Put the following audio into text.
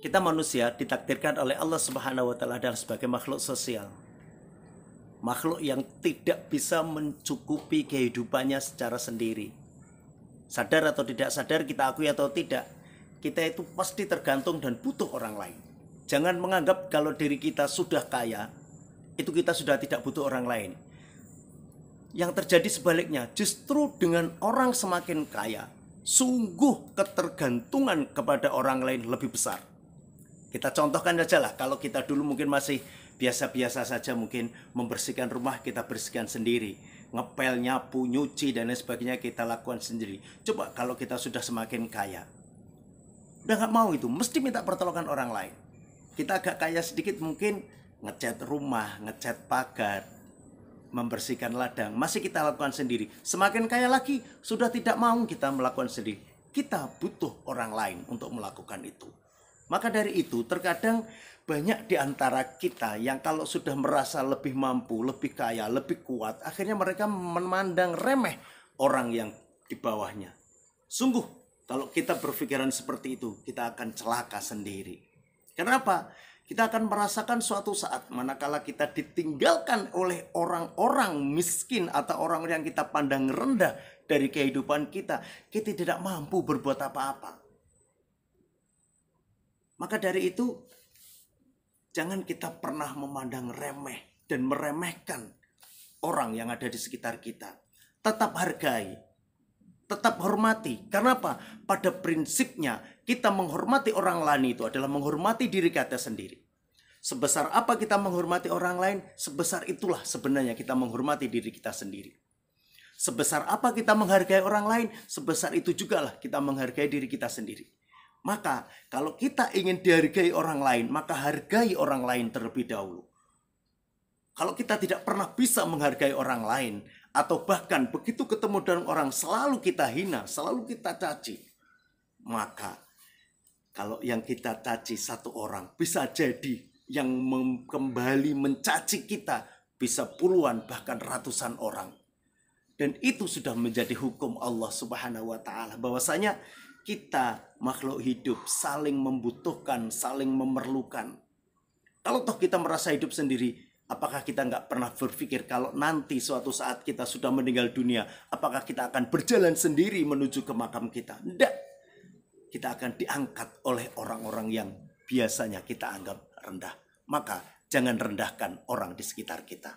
Kita manusia ditakdirkan oleh Allah Subhanahu wa taala adalah sebagai makhluk sosial. Makhluk yang tidak bisa mencukupi kehidupannya secara sendiri. Sadar atau tidak sadar, kita akui atau tidak, kita itu pasti tergantung dan butuh orang lain. Jangan menganggap kalau diri kita sudah kaya, itu kita sudah tidak butuh orang lain. Yang terjadi sebaliknya, justru dengan orang semakin kaya, sungguh ketergantungan kepada orang lain lebih besar. Kita contohkan saja lah, kalau kita dulu mungkin masih biasa-biasa saja, mungkin membersihkan rumah kita bersihkan sendiri, ngepel, nyapu, nyuci dan lain sebagainya kita lakukan sendiri. Coba kalau kita sudah semakin kaya, udah gak mau itu, mesti minta pertolongan orang lain. Kita agak kaya sedikit mungkin ngecat rumah, ngecat pagar, membersihkan ladang, masih kita lakukan sendiri. Semakin kaya lagi, sudah tidak mau kita melakukan sendiri. Kita butuh orang lain untuk melakukan itu. Maka dari itu, terkadang banyak di antara kita yang kalau sudah merasa lebih mampu, lebih kaya, lebih kuat, akhirnya mereka memandang remeh orang yang di bawahnya. Sungguh, kalau kita berpikiran seperti itu, kita akan celaka sendiri. Kenapa? Kita akan merasakan suatu saat manakala kita ditinggalkan oleh orang-orang miskin atau orang yang kita pandang rendah dari kehidupan kita, kita tidak mampu berbuat apa-apa. Maka dari itu, jangan kita pernah memandang remeh dan meremehkan orang yang ada di sekitar kita. Tetap hargai, tetap hormati. Karena apa? Pada prinsipnya kita menghormati orang lain itu adalah menghormati diri kita sendiri. Sebesar apa kita menghormati orang lain, sebesar itulah sebenarnya kita menghormati diri kita sendiri. Sebesar apa kita menghargai orang lain, sebesar itu juga lah kita menghargai diri kita sendiri. Maka kalau kita ingin dihargai orang lain, maka hargai orang lain terlebih dahulu. Kalau kita tidak pernah bisa menghargai orang lain, atau bahkan begitu ketemu dengan orang selalu kita hina, selalu kita caci, maka kalau yang kita caci satu orang, bisa jadi yang kembali mencaci kita bisa puluhan bahkan ratusan orang. Dan itu sudah menjadi hukum Allah Subhanahu wa taala, bahwasanya kita makhluk hidup saling membutuhkan, saling memerlukan. Kalau toh kita merasa hidup sendiri, apakah kita nggak pernah berpikir kalau nanti suatu saat kita sudah meninggal dunia, apakah kita akan berjalan sendiri menuju ke makam kita? Tidak. Kita akan diangkat oleh orang-orang yang biasanya kita anggap rendah. Maka jangan rendahkan orang di sekitar kita.